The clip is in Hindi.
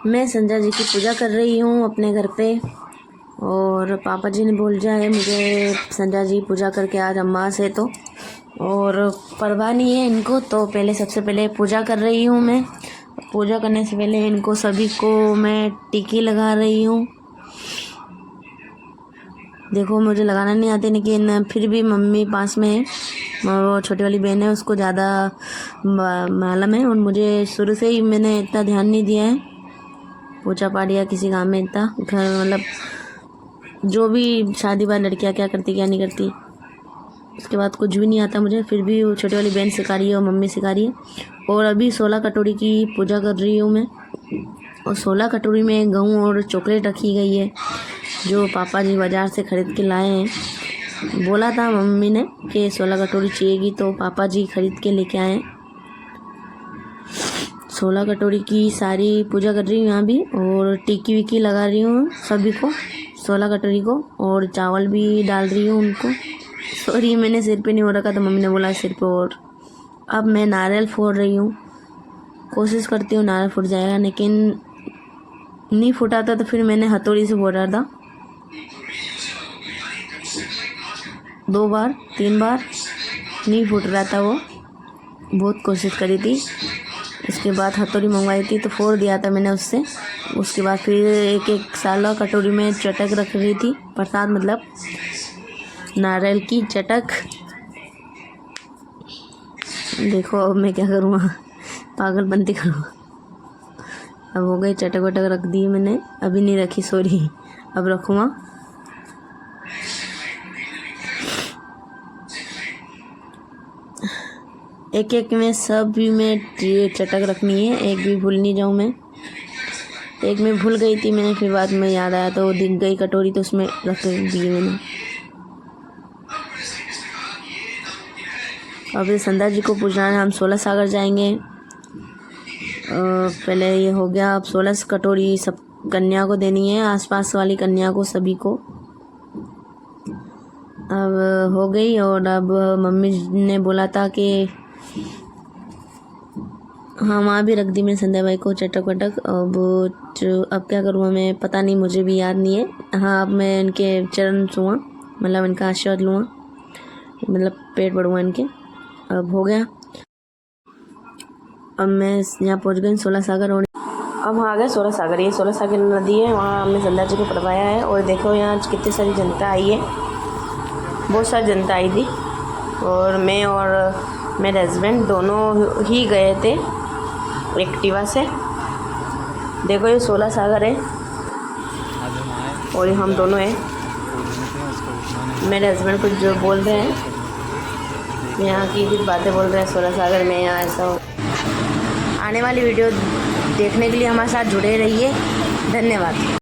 मैं संध्या जी की पूजा कर रही हूँ अपने घर पे। और पापा जी ने बोला है मुझे संध्या जी पूजा करके आज अमास है तो, और परवाह नहीं है इनको, तो पहले सबसे पहले पूजा कर रही हूँ मैं। पूजा करने से पहले इनको सभी को मैं टिकी लगा रही हूँ। देखो मुझे लगाना नहीं आते, लेकिन फिर भी मम्मी पास में है, वो छोटी वाली बहन है, उसको ज़्यादा मालूम है। और मुझे शुरू से ही मैंने इतना ध्यान नहीं दिया है पूजा पाठ या किसी काम में इतना। घर मतलब जो भी शादी वाली लड़कियाँ क्या करती क्या नहीं करती, उसके बाद कुछ भी नहीं आता मुझे, फिर भी वो छोटी वाली बहन सिखा रही है और मम्मी सिखा रही है। और अभी 16 कटोरी की पूजा कर रही हूँ मैं, और 16 कटोरी में गेहूँ और चॉकलेट रखी गई है जो पापा जी बाज़ार से ख़रीद के लाए हैं। बोला था मम्मी ने कि 16 कटोरी चाहिएगी, तो पापा जी ख़रीद के लेके आए। 16 कटोरी की सारी पूजा कर रही हूँ यहाँ भी, और टिक्की विक्की लगा रही हूँ सभी को, 16 कटोरी को, और चावल भी डाल रही हूँ उनको। सॉरी मैंने सिर पे नहीं हो रखा, तो मम्मी ने बोला सिर पे। और अब मैं नारियल फोड़ रही हूँ, कोशिश करती हूँ नारियल फूट जाएगा, लेकिन नहीं फूटा था, तो फिर मैंने हथौड़ी से फोड़ा था 2 बार 3 बार, नहीं फूट रहा था वो, बहुत कोशिश करी थी। उसके बाद हथौड़ी मंगवाई थी तो फोड़ दिया था मैंने उससे। उसके बाद फिर एक साला कटोरी में चटक रख रही थी, प्रसाद मतलब नारियल की चटक। देखो अब मैं क्या करूँगा, पागलपंती करूँगा। अब हो गई, चटक वटक रख दी मैंने, अभी नहीं रखी सॉरी, अब रखूँगा। एक एक में सब भी में चटक रखनी है, एक भी भूल नहीं जाऊँ मैं। एक में भूल गई थी मैंने, फिर बाद में याद आया तो दिख गई कटोरी, तो उसमें रख दी मैंने। अब संध्या जी को पूजना है, हम 16 सागर जाएंगे। पहले ये हो गया, अब 16 कटोरी सब कन्या को देनी है, आसपास वाली कन्या को सभी को। अब हो गई, और अब मम्मी ने बोला था कि हाँ वहाँ भी रख दी मैंने संध्या भाई को चटक वटक। अब क्या करूँ मैं, पता नहीं, मुझे भी याद नहीं है। हाँ अब मैं इनके चरण छूँगा, मतलब इनका आशीर्वाद लूँगा, मतलब पेट बढ़ूँगा इनके। अब हो गया, अब मैं यहाँ पहुँच गई 16 सागर। और अब वहाँ आ गए 16 सागर, ये 16 सागर नदी है, वहाँ हमने संध्या जी को पढ़वाया है। और देखो यहाँ कितनी सारी जनता आई है, बहुत सारी जनता आई थी। और मैं और मेरे हस्बैंड दोनों ही गए थे एक्टिवा से। देखो ये 16 सागर है, और ये हम दोनों हैं। मेरे हस्बैंड कुछ जो बोल रहे हैं, यहाँ की कुछ बातें बोल रहे हैं 16 सागर में, यहाँ ऐसा हो। आने वाली वीडियो देखने के लिए हमारे साथ जुड़े रहिए, धन्यवाद।